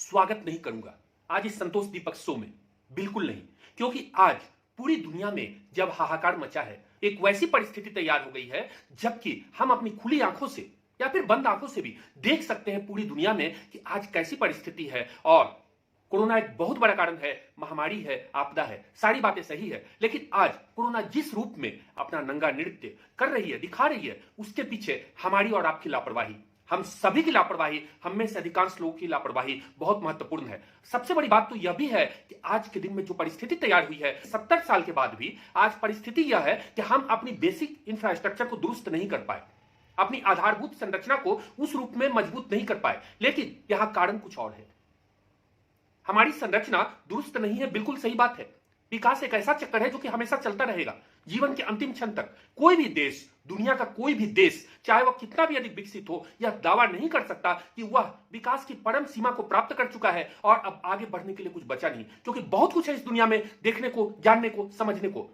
स्वागत नहीं करूंगा आज इस संतोष दीपक शो में। बिल्कुल नहीं। क्योंकि आज पूरी दुनिया में जब हाहाकार मचा है, एक वैसी परिस्थिति तैयार हो गई है जबकि हम अपनी खुली आंखों से या फिर बंद आंखों से भी देख सकते हैं पूरी दुनिया में कि आज कैसी परिस्थिति है। और कोरोना एक बहुत बड़ा कारण है, महामारी है, आपदा है, सारी बातें सही है। लेकिन आज कोरोना जिस रूप में अपना नंगा नृत्य कर रही है, दिखा रही है, उसके पीछे हमारी और आपकी लापरवाही, हम सभी की लापरवाही, हम में से अधिकांश लोगों की लापरवाही बहुत महत्वपूर्ण है। सबसे बड़ी बात तो यह भी है कि आज के दिन में जो परिस्थिति तैयार हुई है, 70 साल के बाद भी आज परिस्थिति यह है कि हम अपनी बेसिक इंफ्रास्ट्रक्चर को दुरुस्त नहीं कर पाए, अपनी आधारभूत संरचना को उस रूप में मजबूत नहीं कर पाए। लेकिन यहां कारण कुछ और है। हमारी संरचना दुरुस्त नहीं है, बिल्कुल सही बात है। विकास एक ऐसा चक्कर है जो कि हमेशा चलता रहेगा जीवन के अंतिम क्षण तक। कोई भी देश, दुनिया का कोई भी देश, चाहे वह कितना भी अधिक विकसित हो, यह दावा नहीं कर सकता कि वह विकास की परम सीमा को प्राप्त कर चुका है और अब आगे बढ़ने के लिए कुछ बचा नहीं। क्योंकि बहुत कुछ है इस दुनिया में देखने को, जानने को, समझने को।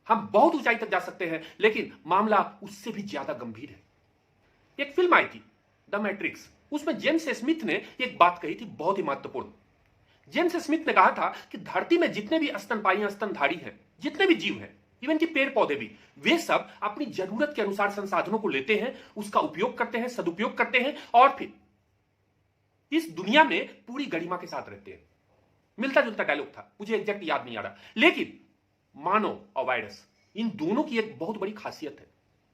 हम बहुत ऊंचाई तक जा सकते हैं, लेकिन मामला उससे भी ज्यादा गंभीर है। एक फिल्म आई थी द मैट्रिक्स, उसमें जेम्स स्मिथ ने एक बात कही थी बहुत ही महत्वपूर्ण। जेम्स स्मिथ ने कहा था कि धरती में जितने भी स्तनपायी, स्तनधारी हैं, जितने भी जीव हैं, इवन कि पेड़ पौधे भी, वे सब अपनी जरूरत के अनुसार संसाधनों को लेते हैं, उसका उपयोग करते हैं, सदुपयोग करते हैं और फिर इस दुनिया में पूरी गरिमा के साथ रहते हैं। मिलता जुलता डायलॉग था, मुझे एग्जैक्ट याद नहीं आ रहा। लेकिन मानव और वायरस, इन दोनों की एक बहुत बड़ी खासियत है,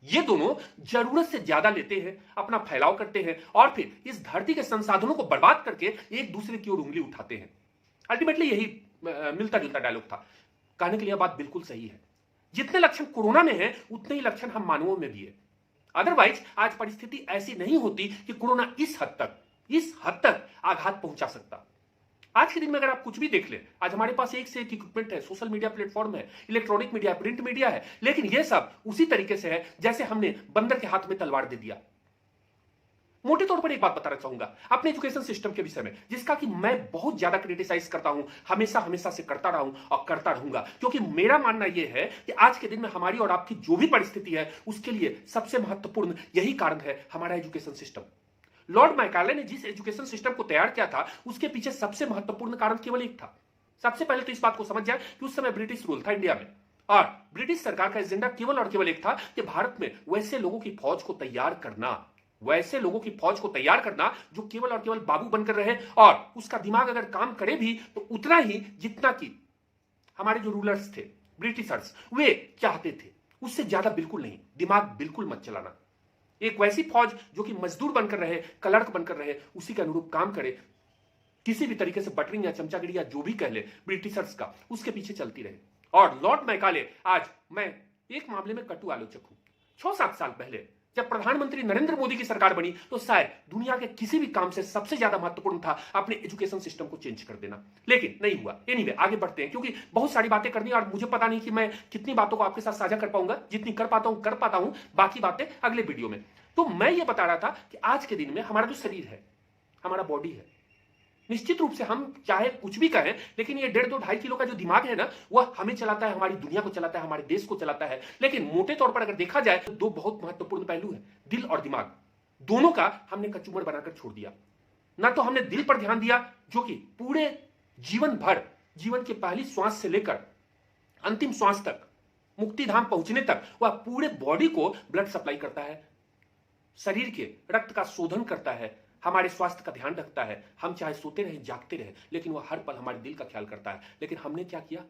ये दोनों जरूरत से ज्यादा लेते हैं, अपना फैलाव करते हैं और फिर इस धरती के संसाधनों को बर्बाद करके एक दूसरे की ओर उंगली उठाते हैं। अल्टीमेटली यही मिलता जुलता डायलॉग था। कहने के लिए बात बिल्कुल सही है। जितने लक्षण कोरोना में है, उतने ही लक्षण हम मानवों में भी है। अदरवाइज आज परिस्थिति ऐसी नहीं होती कि कोरोना इस हद तक आघात पहुंचा सकता। आज के दिन में अगर आप कुछ भी देख ले, आज हमारे पास एक से एक इक्विपमेंट है, सोशल मीडिया प्लेटफॉर्म है, इलेक्ट्रॉनिक मीडिया है, प्रिंट मीडिया है, लेकिन यह सब उसी तरीके से है जैसे हमने बंदर के हाथ में तलवार दे दिया। मोटे तौर पर एक बात बताना चाहूंगा अपने एजुकेशन सिस्टम के विषय में, जिसका कि मैं बहुत ज्यादा क्रिटिसाइज करता हूं, हमेशा से करता रहा हूं और करता रहूंगा। क्योंकि मेरा मानना यह है कि आज के दिन में हमारी और आपकी जो भी परिस्थिति है, उसके लिए सबसे महत्वपूर्ण यही कारण है, हमारा एजुकेशन सिस्टम। लॉर्ड मैकाले ने जिस एजुकेशन सिस्टम को तैयार किया था, उसके पीछे सबसे महत्वपूर्ण कारण केवल एक था। सबसे पहले तो इस बात को समझ जाए कि उस समय ब्रिटिश रूल था इंडिया में, और ब्रिटिश सरकार का एजेंडा केवल और केवल एक था कि भारत में वैसे लोगों की फौज को तैयार करना, जो केवल और केवल बाबू बनकर रहे और उसका दिमाग अगर काम करे भी तो उतना ही जितना कि हमारे जो रूलर्स थे, ब्रिटिशर्स, वे चाहते थे, उससे ज्यादा बिल्कुल नहीं। दिमाग बिल्कुल मत चलाना। एक वैसी फौज जो कि मजदूर बनकर रहे, क्लर्क बनकर रहे, उसी के अनुरूप काम करे, किसी भी तरीके से बटरिंग या चमचागिरी या जो भी कह ले ब्रिटिशर्स का, उसके पीछे चलती रहे। और लॉर्ड मैकाले, आज मैं एक मामले में कटु आलोचक हूं। 6-7 साल पहले जब प्रधानमंत्री नरेंद्र मोदी की सरकार बनी, तो शायद दुनिया के किसी भी काम से सबसे ज्यादा महत्वपूर्ण था अपने एजुकेशन सिस्टम को चेंज कर देना, लेकिन नहीं हुआ। एनीवे, आगे बढ़ते हैं, क्योंकि बहुत सारी बातें करनी है और मुझे पता नहीं कि मैं कितनी बातों को आपके साथ साझा कर पाऊंगा। जितनी कर पाता हूं, बाकी बातें अगले वीडियो में। तो मैं ये बता रहा था कि आज के दिन में हमारा जो शरीर है, हमारा बॉडी है, निश्चित रूप से हम चाहे कुछ भी कहें, लेकिन ये 1.5-2.5 किलो का जो दिमाग है ना, वह हमें चलाता है, हमारी दुनिया को चलाता है, हमारे देश को चलाता है। लेकिन मोटे तौर पर अगर देखा जाए तो दो बहुत महत्वपूर्ण पहलू है, दिल और दिमाग। दोनों का हमने कचूमर बनाकर छोड़ दिया। ना तो हमने दिल पर ध्यान दिया, जो कि पूरे जीवन भर, जीवन की पहली श्वास से लेकर अंतिम श्वास तक, मुक्तिधाम पहुंचने तक, वह पूरे बॉडी को ब्लड सप्लाई करता है, शरीर के रक्त का शोधन करता है, हमारे स्वास्थ्य का ध्यान रखता है। हम चाहे सोते रहे, जागते रहे, लेकिन वह हर पल हमारे दिल का ख्याल करता है। लेकिन हमने क्या किया?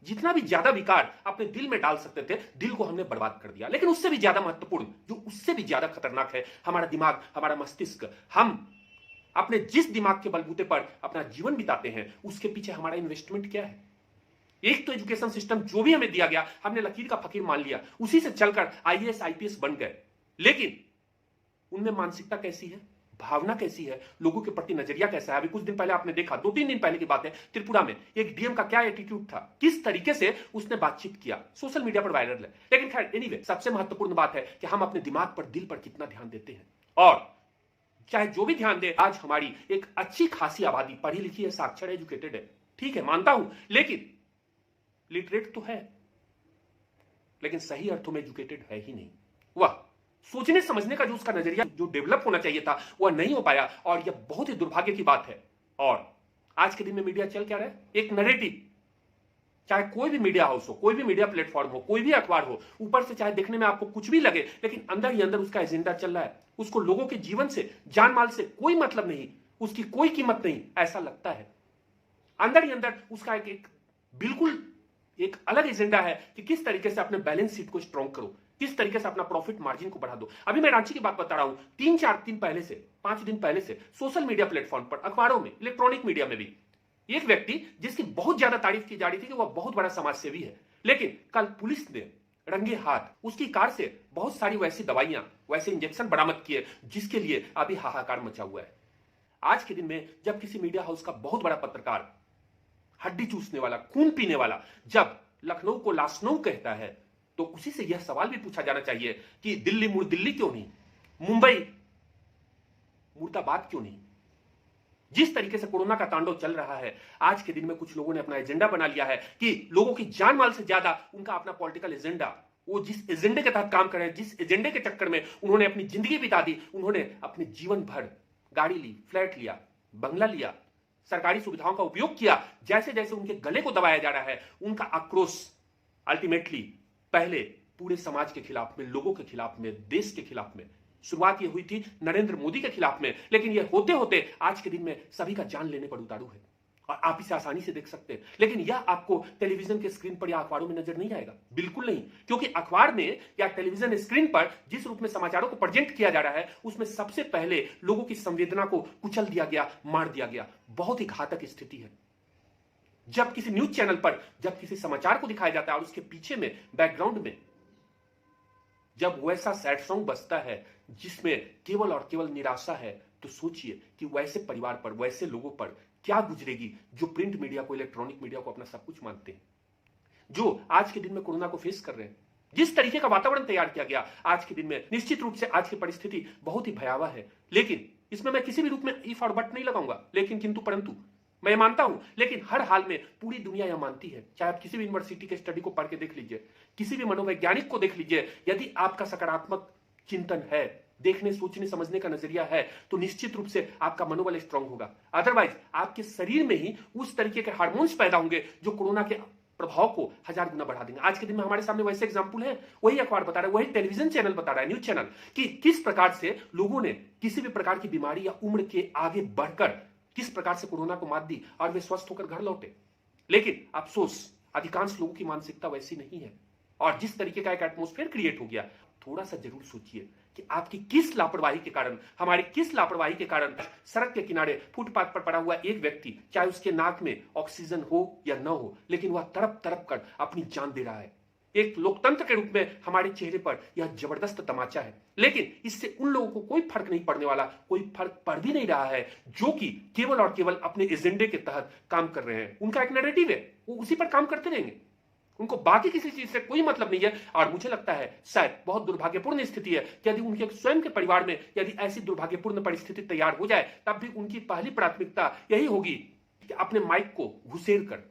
जितना भी ज्यादा विकार अपने दिल में डाल सकते थे, दिल को हमने बर्बाद कर दिया। लेकिन उससे भी ज्यादा महत्वपूर्ण, जो उससे भी ज्यादा खतरनाक है, हमारा दिमाग, हमारा मस्तिष्क। हम अपने जिस दिमाग के बलबूते पर अपना जीवन बिताते हैं, उसके पीछे हमारा इन्वेस्टमेंट क्या है? एक तो एजुकेशन सिस्टम जो भी हमें दिया गया, हमने लकीर का फकीर मान लिया, उसी से चलकर IAS IPS बन गए। लेकिन उनमें मानसिकता कैसी है, भावना कैसी है, लोगों के प्रति नजरिया कैसा है? अभी कुछ दिन पहले आपने देखा, 2-3 दिन पहले की बात है, त्रिपुरा में एक डीएम का क्या एटीट्यूड था, किस तरीके से उसने बातचीत किया, सोशल मीडिया पर वायरल है। लेकिन खैर, एनीवे, सबसे महत्वपूर्ण बात है कि हम अपने दिमाग पर, दिल पर कितना ध्यान देते हैं। और चाहे जो भी ध्यान दे, आज हमारी एक अच्छी खासी आबादी पढ़ी लिखी है, साक्षर, एजुकेटेड है, ठीक है, मानता हूं, लेकिन लिटरेट तो है, लेकिन सही अर्थों में एजुकेटेड है ही नहीं। वह सोचने समझने का जो उसका नजरिया जो डेवलप होना चाहिए था वह नहीं हो पाया, और यह बहुत ही दुर्भाग्य की बात है। और आज के दिन में मीडिया चल क्या रहा है? एक नैरेटिव। चाहे कोई भी मीडिया हाउस हो, कोई भी मीडिया प्लेटफॉर्म हो, कोई भी अखबार हो, ऊपर से चाहे देखने में आपको कुछ भी लगे, लेकिन अंदर ही अंदर उसका एजेंडा चल रहा है। उसको लोगों के जीवन से, जान माल से कोई मतलब नहीं, उसकी कोई कीमत नहीं, ऐसा लगता है। अंदर ही अंदर उसका एक बिल्कुल एक अलग एजेंडा है कि किस तरीके से अपने बैलेंस शीट को स्ट्रॉन्ग करो, किस तरीके से अपना प्रॉफिट मार्जिन को बढ़ा दो। अभी मैं रांची की बात बता रहा हूं, 3-4 दिन पहले से, 5 दिन पहले से सोशल मीडिया प्लेटफॉर्म पर, अखबारों में, इलेक्ट्रॉनिक मीडिया में भी एक व्यक्ति जिसकी बहुत ज्यादा तारीफ की जा रही थी कि वह बहुत बड़ा समाजसेवी है, लेकिन कल पुलिस ने रंगे हाथ उसकी कार से बहुत सारी वैसी दवाइयां, वैसे इंजेक्शन बरामद किए जिसके लिए अभी हाहाकार मचा हुआ है। आज के दिन में जब किसी मीडिया हाउस का बहुत बड़ा पत्रकार, हड्डी चूसने वाला, खून पीने वाला, जब लखनऊ को लाशनऊ कहता है, तो उसी से यह सवाल भी पूछा जाना चाहिए कि दिल्ली मुड़ दिल्ली क्यों नहीं, मुंबई मुर्दाबाद क्यों नहीं। जिस तरीके से कोरोना का तांडव चल रहा है, आज के दिन में कुछ लोगों ने अपना एजेंडा बना लिया है कि लोगों की जान माल से ज्यादा उनका अपना पॉलिटिकल एजेंडा, वो जिस एजेंडे के तहत काम कर रहे हैं, जिस एजेंडे के चक्कर में उन्होंने अपनी जिंदगी बिता दी, उन्होंने अपने जीवन भर गाड़ी ली, फ्लैट लिया, बंगला लिया, सरकारी सुविधाओं का उपयोग किया, जैसे जैसे उनके गले को दबाया जा रहा है, उनका आक्रोश अल्टीमेटली पहले पूरे समाज के खिलाफ में, लोगों के खिलाफ में, देश के खिलाफ में, शुरुआत ये हुई थी नरेंद्र मोदी के खिलाफ में, लेकिन ये होते होते आज के दिन में सभी का जान लेने पर उतारू है, और आप इसे आसानी से देख सकते हैं। लेकिन यह आपको टेलीविजन के स्क्रीन पर या अखबारों में नजर नहीं आएगा, बिल्कुल नहीं, क्योंकि अखबार में या टेलीविजन स्क्रीन पर जिस रूप में समाचारों को प्रेजेंट किया जा रहा है, उसमें सबसे पहले लोगों की संवेदना को कुचल दिया गया, मार दिया गया। बहुत ही घातक स्थिति है। जब किसी न्यूज चैनल पर जब किसी समाचार को दिखाया जाता है और उसके पीछे में, बैकग्राउंड में जब वैसा सैड सॉन्ग बजता है जिसमें केवल और केवल निराशा है, तो सोचिए कि वैसे परिवार पर, वैसे लोगों पर क्या गुजरेगी जो प्रिंट मीडिया को, इलेक्ट्रॉनिक मीडिया को अपना सब कुछ मानते हैं, जो आज के दिन में कोरोना को फेस कर रहे हैं। जिस तरीके का वातावरण तैयार किया गया आज के दिन में, निश्चित रूप से आज की परिस्थिति बहुत ही भयावह है। लेकिन इसमें मैं किसी भी रूप में इफ और बट नहीं लगाऊंगा, लेकिन किंतु परंतु मैं मानता हूं, लेकिन हर हाल में पूरी दुनिया यह मानती है, चाहे आप किसी भी यूनिवर्सिटी के स्टडी को पढ़ के देख लीजिए, किसी भी मनोवैज्ञानिक को देख लीजिए, यदि आपका सकारात्मक चिंतन है, देखने सोचने समझने का नजरिया है, तो निश्चित रूप से आपका मनोबल स्ट्रांग होगा। अदरवाइज आपके शरीर में ही उस तरीके के हार्मोन्स पैदा होंगे जो कोरोना के प्रभाव को 1000 गुना बढ़ा देंगे। आज के दिन में हमारे सामने वैसे एग्जाम्पल है, वही अखबार बता रहा है, वही टेलीविजन चैनल बता रहा है, न्यूज चैनल, कि किस प्रकार से लोगों ने किसी भी प्रकार की बीमारी या उम्र के आगे बढ़कर किस प्रकार से कोरोना को मात दी और वे स्वस्थ होकर घर लौटे। लेकिन अफसोस अधिकांश लोगों की मानसिकता वैसी नहीं है, और जिस तरीके का एक एटमॉस्फेयर क्रिएट हो गया, थोड़ा सा जरूर सोचिए कि आपकी किस लापरवाही के कारण, हमारी किस लापरवाही के कारण सड़क के किनारे फुटपाथ पर पड़ा हुआ एक व्यक्ति, चाहे उसके नाक में ऑक्सीजन हो या न हो, लेकिन वह तड़प तड़प कर अपनी जान दे रहा है। एक लोकतंत्र के रूप में हमारे चेहरे पर यह जबरदस्त तमाचा है, लेकिन इससे उन लोगों को कोई फर्क नहीं पड़ने वाला, कोई फर्क पड़ भी नहीं रहा है जो कि केवल और केवल अपने एजेंडे के तहत काम कर रहे हैं। उनका एक नैरेटिव है, वो उसी पर काम करते रहेंगे, उनको बाकी किसी चीज से कोई मतलब नहीं है। और मुझे लगता है शायद बहुत दुर्भाग्यपूर्ण स्थिति है कि यदि उनके स्वयं के परिवार में यदि ऐसी दुर्भाग्यपूर्ण परिस्थिति तैयार हो जाए, तब भी उनकी पहली प्राथमिकता यही होगी कि अपने माइक को घुसेड़ कर,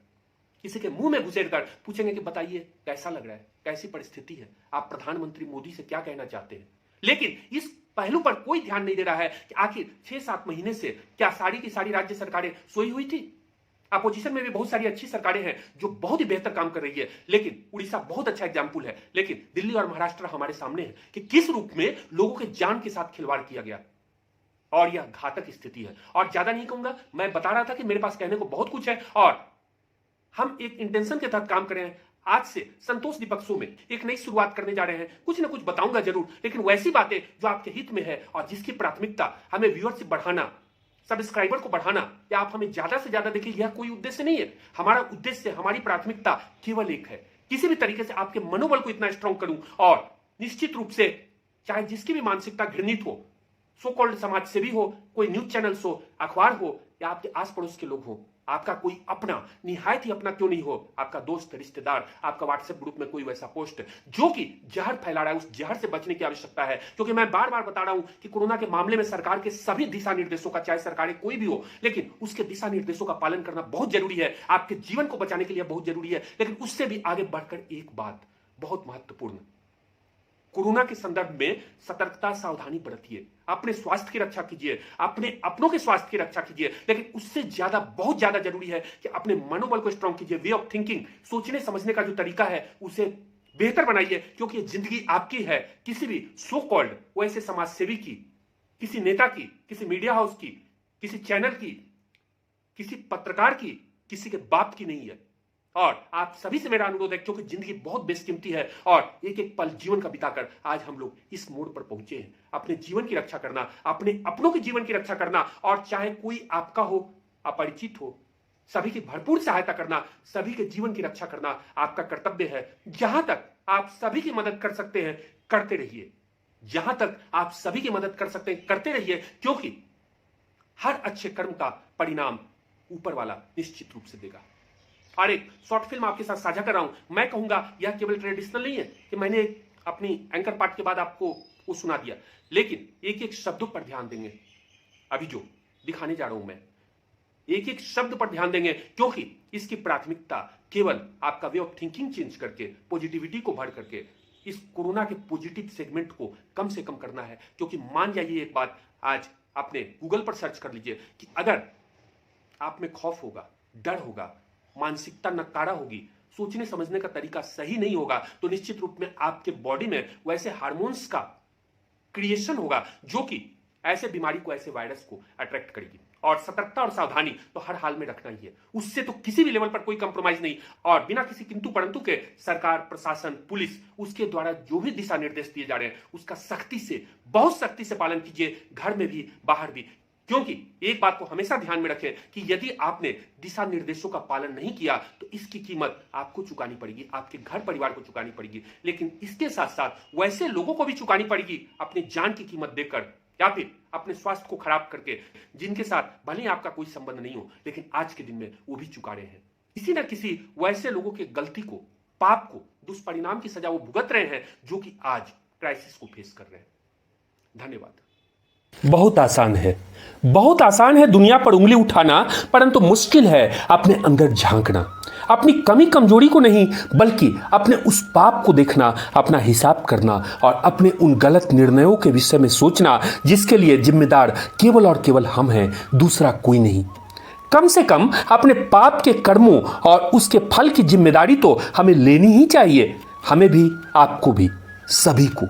किसी के मुंह में घुसेड़ कर पूछेंगे कि बताइए कैसा लग रहा है, कैसी परिस्थिति है, आप प्रधानमंत्री मोदी से क्या कहना चाहते हैं। लेकिन इस पहलू पर कोई ध्यान नहीं दे रहा है कि आखिर 6-7 महीने से क्या सारी की सारी राज्य सरकारें सोई हुई थी? अपोजिशन में भी बहुत सारी अच्छी सरकारें हैं जो बहुत ही बेहतर काम कर रही है, लेकिन उड़ीसा बहुत अच्छा एग्जाम्पल है, लेकिन दिल्ली और महाराष्ट्र हमारे सामने है कि किस रूप में लोगों के जान के साथ खिलवाड़ किया गया। और यह घातक स्थिति है। और ज्यादा नहीं कहूंगा, मैं बता रहा था कि मेरे पास कहने को बहुत कुछ है और हम एक इंटेंशन के तहत काम कर रहे हैं। आज से संतोष दीपक शो में एक नई शुरुआत करने जा रहे हैं, कुछ ना कुछ बताऊंगा जरूर, लेकिन वैसी बातें जो आपके हित में है और जिसकी प्राथमिकता हमें व्यूअरशिप बढ़ाना, सब्सक्राइबर को बढ़ाना, या आप हमें ज्यादा से ज्यादा देखिए, यह कोई उद्देश्य नहीं है। हमारा उद्देश्य, हमारी प्राथमिकता केवल एक है, किसी भी तरीके से आपके मनोबल को इतना स्ट्रांग करूं, और निश्चित रूप से चाहे जिसकी भी मानसिकता घृणित हो, सो कॉल्ड समाज सेवी हो, कोई न्यूज चैनल हो, अखबार हो, या आपके आस पड़ोस के लोग हो, आपका कोई अपना, निहायत ही अपना क्यों नहीं हो, आपका दोस्त, रिश्तेदार, आपका व्हाट्सएप ग्रुप में कोई वैसा पोस्ट जो कि जहर फैला रहा है, उस जहर से बचने की आवश्यकता है। क्योंकि मैं बार बार बता रहा हूं कि कोरोना के मामले में सरकार के सभी दिशा निर्देशों का, चाहे सरकारें कोई भी हो, लेकिन उसके दिशा निर्देशों का पालन करना बहुत जरूरी है, आपके जीवन को बचाने के लिए बहुत जरूरी है। लेकिन उससे भी आगे बढ़कर एक बात बहुत महत्वपूर्ण, कोरोना के संदर्भ में सतर्कता सावधानी बरतिए, अपने स्वास्थ्य की रक्षा कीजिए, अपने अपनों के स्वास्थ्य की रक्षा कीजिए, लेकिन उससे ज्यादा बहुत ज्यादा जरूरी है कि अपने मनोबल को स्ट्रांग कीजिए। वे ऑफ थिंकिंग, सोचने समझने का जो तरीका है उसे बेहतर बनाइए, क्योंकि जिंदगी आपकी है। किसी भी सो कॉल्ड वैसे समाज सेवी की, किसी नेता की, किसी मीडिया हाउस की, किसी चैनल की, किसी पत्रकार की, किसी के बाप की नहीं है। और आप सभी से मेरा अनुरोध है, क्योंकि जिंदगी बहुत बेशकीमती है और एक एक पल जीवन का बिताकर आज हम लोग इस मोड़ पर पहुंचे हैं। अपने जीवन की रक्षा करना, अपने अपनों के जीवन की रक्षा करना, और चाहे कोई आपका हो, अपरिचित हो, सभी की भरपूर सहायता करना, सभी के जीवन की रक्षा करना आपका कर्तव्य है। जहां तक आप सभी की मदद कर सकते हैं करते रहिए, जहां तक आप सभी की मदद कर सकते हैं करते रहिए, क्योंकि हर अच्छे कर्म का परिणाम ऊपर वाला निश्चित रूप से देगा। और एक शॉर्ट फिल्म आपके साथ साझा कर रहा हूं। मैं कहूंगा यह केवल ट्रेडिशनल नहीं है कि मैंने अपनी एंकर पार्ट के बाद आपको वो सुना दिया, लेकिन एक एक शब्दों पर ध्यान देंगे। अभी जो दिखाने जा रहा हूं मैं, एक एक शब्द पर ध्यान देंगे, क्योंकि इसकी प्राथमिकता केवल आपका वे ऑफ थिंकिंग चेंज करके, पॉजिटिविटी को भर करके इस कोरोना के पॉजिटिव सेगमेंट को कम से कम करना है। क्योंकि मान जाइए एक बात, आज आपने गूगल पर सर्च कर लीजिए कि अगर आप में खौफ होगा, डर होगा, मानसिकता नकारा होगी, सोचने समझने का तरीका सही नहीं होगा, तो निश्चित रूप में आपके बॉडी में वैसे हार्मोन्स का क्रिएशन होगा जो कि ऐसे बीमारी को, ऐसे वायरस को अट्रैक्ट करेगी। और सतर्कता और सावधानी तो हर हाल में रखना ही है, उससे तो किसी भी लेवल पर कोई कंप्रोमाइज नहीं। और बिना किसी किंतु परंतु के सरकार, प्रशासन, पुलिस, उसके द्वारा जो भी दिशा निर्देश दिए जा रहे हैं उसका सख्ती से, बहुत सख्ती से पालन कीजिए, घर में भी बाहर भी। क्योंकि एक बात को हमेशा ध्यान में रखें कि यदि आपने दिशा निर्देशों का पालन नहीं किया तो इसकी कीमत आपको चुकानी पड़ेगी, आपके घर परिवार को चुकानी पड़ेगी, लेकिन इसके साथ साथ वैसे लोगों को भी चुकानी पड़ेगी अपनी जान की कीमत देकर, या फिर अपने स्वास्थ्य को खराब करके, जिनके साथ भले ही आपका कोई संबंध नहीं हो, लेकिन आज के दिन में वो भी चुका रहे हैं। किसी न किसी वैसे लोगों की गलती को, पाप को, दुष्परिणाम की सजा वो भुगत रहे हैं जो कि आज क्राइसिस को फेस कर रहे हैं। धन्यवाद। बहुत आसान है, बहुत आसान है दुनिया पर उंगली उठाना, परंतु मुश्किल है अपने अंदर झांकना। अपनी कमी कमजोरी को नहीं, बल्कि अपने उस पाप को देखना, अपना हिसाब करना और अपने उन गलत निर्णयों के विषय में सोचना जिसके लिए जिम्मेदार केवल और केवल हम हैं, दूसरा कोई नहीं। कम से कम अपने पाप के कर्मों और उसके फल की जिम्मेदारी तो हमें लेनी ही चाहिए, हमें भी, आपको भी, सभी को।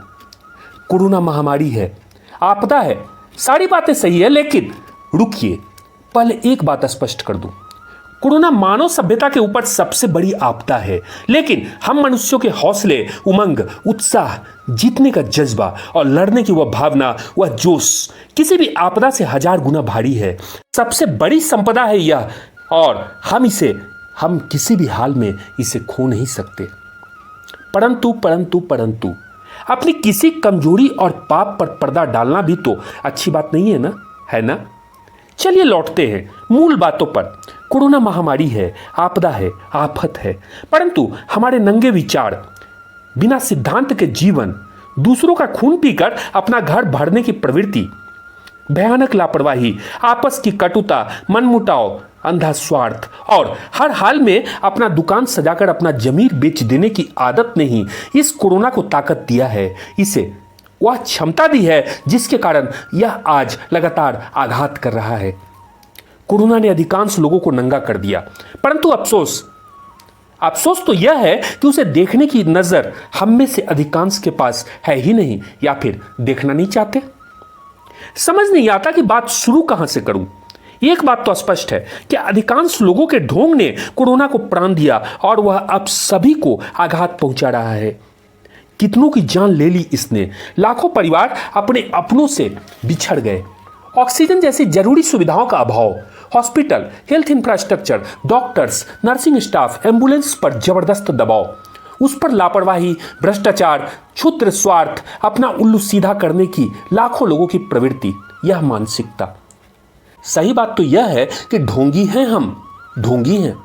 कोरोना महामारी है, आपदा है, सारी बातें सही है, लेकिन रुकिए, पहले एक बात स्पष्ट कर दूं। कोरोना मानव सभ्यता के ऊपर सबसे बड़ी आपदा है, लेकिन हम मनुष्यों के हौसले, उमंग, उत्साह, जीतने का जज्बा और लड़ने की वह भावना, वह जोश किसी भी आपदा से 1000 गुना भारी है। सबसे बड़ी संपदा है यह, और हम किसी भी हाल में इसे खो नहीं सकते। परंतु अपनी किसी कमजोरी और पाप पर पर्दा डालना भी तो अच्छी बात नहीं है ना, है ना? चलिए लौटते हैं मूल बातों पर। कोरोना महामारी है, आपदा है, आफत है, परंतु हमारे नंगे विचार, बिना सिद्धांत के जीवन, दूसरों का खून पीकर अपना घर भरने की प्रवृत्ति, भयानक लापरवाही, आपस की कटुता, मनमुटाव, अंधा स्वार्थ और हर हाल में अपना दुकान सजाकर अपना जमीर बेच देने की आदत ने ही इस कोरोना को ताकत दिया है, इसे वह क्षमता दी है जिसके कारण यह आज लगातार आघात कर रहा है। कोरोना ने अधिकांश लोगों को नंगा कर दिया, परंतु अफसोस तो यह है कि उसे देखने की नजर हम में से अधिकांश के पास है ही नहीं, या फिर देखना नहीं चाहते। समझ नहीं आता कि बात शुरू कहां से करूं। एक बात तो स्पष्ट है कि अधिकांश लोगों के ढोंग ने कोरोना को प्राण दिया और वह अब सभी को आघात पहुंचा रहा है। कितनों की जान ले ली इसने, लाखों परिवार अपने अपनों से बिछड़ गए। ऑक्सीजन जैसी जरूरी सुविधाओं का अभाव, hospital, health infrastructure, doctors, nursing staff, ambulance पर जबरदस्त दबाव, उस पर लापरवाही, भ्रष्टाचार, क्षुद्र स्वार्थ, अपना उल्लू सीधा करने की लाखों लोगों की प्रवृत्ति, यह मानसिकता। सही बात तो यह है कि ढोंगी हैं हम, ढोंगी हैं,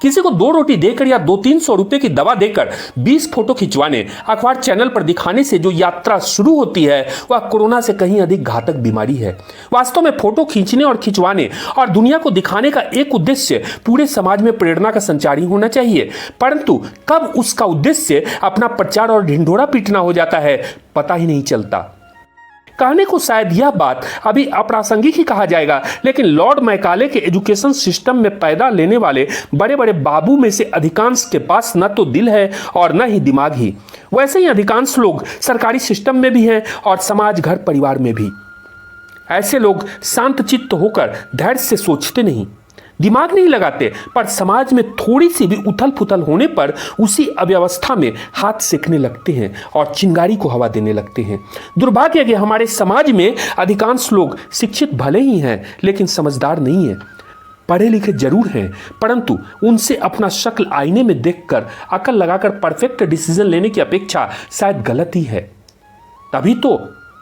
किसी को 2 रोटी देकर या 200-300 रुपए की दवा देकर 20 फोटो खिंचवाने, अखबार चैनल पर दिखाने से जो यात्रा शुरू होती है वह कोरोना से कहीं अधिक घातक बीमारी है। वास्तव में फोटो खींचने और खिंचवाने और दुनिया को दिखाने का एक उद्देश्य पूरे समाज में प्रेरणा का संचार ही होना चाहिए, परंतु कब उसका उद्देश्य अपना प्रचार और ढिंढोरा पीटना हो जाता है पता ही नहीं चलता। कहने को शायद यह बात अभी अप्रासंगिक ही कहा जाएगा, लेकिन लॉर्ड मैकाले के एजुकेशन सिस्टम में पैदा लेने वाले बड़े बड़े बाबू में से अधिकांश के पास न तो दिल है और न ही दिमाग ही। वैसे ही अधिकांश लोग सरकारी सिस्टम में भी हैं और समाज, घर, परिवार में भी। ऐसे लोग शांतचित्त होकर धैर्य से सोचते नहीं, दिमाग नहीं लगाते, पर समाज में थोड़ी सी भी उथल पुथल होने पर उसी अव्यवस्था में हाथ सेकने लगते हैं और चिंगारी को हवा देने लगते हैं। दुर्भाग्य है कि हमारे समाज में अधिकांश लोग शिक्षित भले ही हैं लेकिन समझदार नहीं हैं। पढ़े लिखे जरूर हैं, परंतु उनसे अपना शक्ल आईने में देखकर अकल लगाकर परफेक्ट डिसीजन लेने की अपेक्षा शायद गलत ही है। तभी तो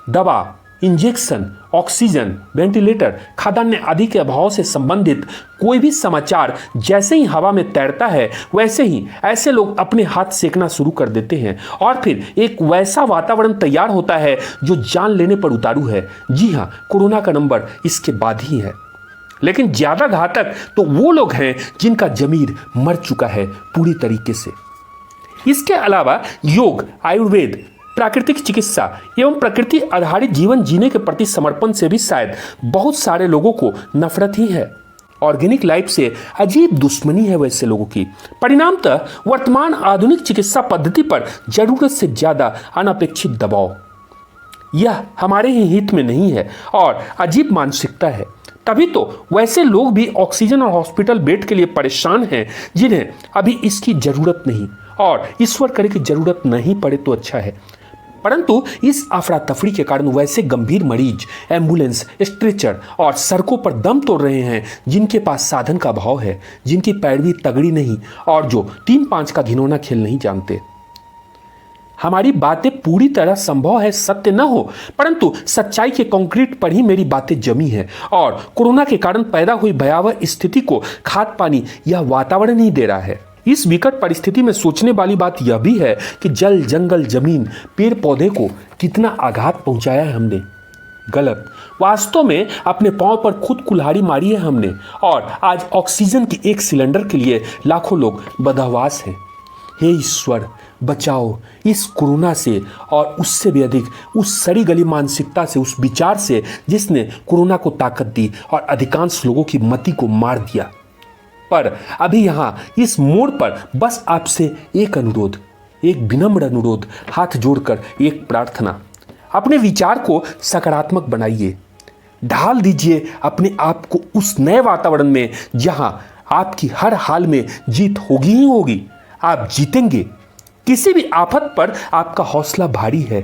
दवा, इंजेक्शन, ऑक्सीजन, वेंटिलेटर, खाद्यान्न आदि के अभाव से संबंधित कोई भी समाचार जैसे ही हवा में तैरता है वैसे ही ऐसे लोग अपने हाथ सेकना शुरू कर देते हैं और फिर एक वैसा वातावरण तैयार होता है जो जान लेने पर उतारू है। जी हाँ, कोरोना का नंबर इसके बाद ही है। लेकिन ज्यादा घातक तो वो लोग हैं जिनका जमीर मर चुका है पूरी तरीके से। इसके अलावा योग, आयुर्वेद, प्राकृतिक चिकित्सा एवं प्रकृति आधारित जीवन जीने के प्रति समर्पण से भी शायद बहुत सारे लोगों को नफरत ही है। ऑर्गेनिक लाइफ से अजीब दुश्मनी है वैसे लोगों की। परिणामतः वर्तमान आधुनिक चिकित्सा पद्धति पर जरूरत से ज्यादा अनपेक्षित दबाव, यह हमारे ही हित में नहीं है और अजीब मानसिकता है। तभी तो वैसे लोग भी ऑक्सीजन और हॉस्पिटल बेड के लिए परेशान हैं जिन्हें अभी इसकी जरूरत नहीं, और ईश्वर करे कि जरूरत नहीं पड़े तो अच्छा है। परंतु इस अफरा तफरी के कारण वैसे गंभीर मरीज एम्बुलेंस, स्ट्रेचर और सड़कों पर दम तोड़ रहे हैं जिनके पास साधन का अभाव है, जिनकी पैरवी तगड़ी नहीं और जो 3-5 का घिनौना खेल नहीं जानते। हमारी बातें पूरी तरह संभव है सत्य न हो, परंतु सच्चाई के कंक्रीट पर ही मेरी बातें जमी है और कोरोना के कारण पैदा हुई भयावह स्थिति को खाद पानी यह वातावरण ही दे रहा है। इस विकट परिस्थिति में सोचने वाली बात यह भी है कि जल, जंगल, जमीन, पेड़ पौधे को कितना आघात पहुंचाया है हमने। गलत, वास्तव में अपने पांव पर खुद कुल्हाड़ी मारी है हमने और आज ऑक्सीजन की एक सिलेंडर के लिए लाखों लोग बदहवास हैं। हे ईश्वर, बचाओ इस कोरोना से और उससे भी अधिक उस सड़ी गली मानसिकता से, उस विचार से जिसने कोरोना को ताकत दी और अधिकांश लोगों की मति को मार दिया। पर अभी यहाँ इस मोड़ पर बस आपसे एक अनुरोध, एक विनम्र अनुरोध, हाथ जोड़कर एक प्रार्थना। अपने विचार को सकारात्मक बनाइए, ढाल दीजिए अपने आप को उस नए वातावरण में जहां आपकी हर हाल में जीत होगी ही होगी। आप जीतेंगे। किसी भी आफत पर आपका हौसला भारी है।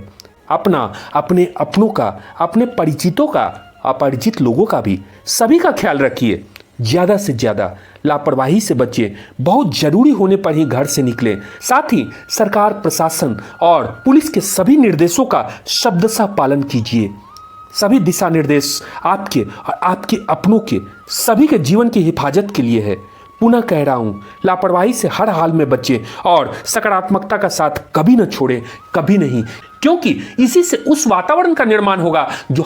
अपना, अपने अपनों का, अपने परिचितों का, अपरिचित लोगों का भी, सभी का ख्याल रखिए। ज्यादा से ज्यादा लापरवाही से बचिए। बहुत जरूरी होने पर ही घर से निकलें। साथ ही सरकार, प्रशासन और पुलिस के सभी निर्देशों का शब्दशः पालन कीजिए। सभी दिशा निर्देश आपके और आपके अपनों के, सभी के जीवन की हिफाजत के लिए है। पुनः कह रहा हूं, लापरवाही से हर हाल में बचें और सकारात्मकता का साथ कभी न छोड़ें, कभी नहीं, क्योंकि इसी से उस वातावरण का निर्माण होगा जो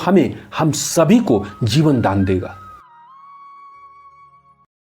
हम सभी को जीवन दान देगा।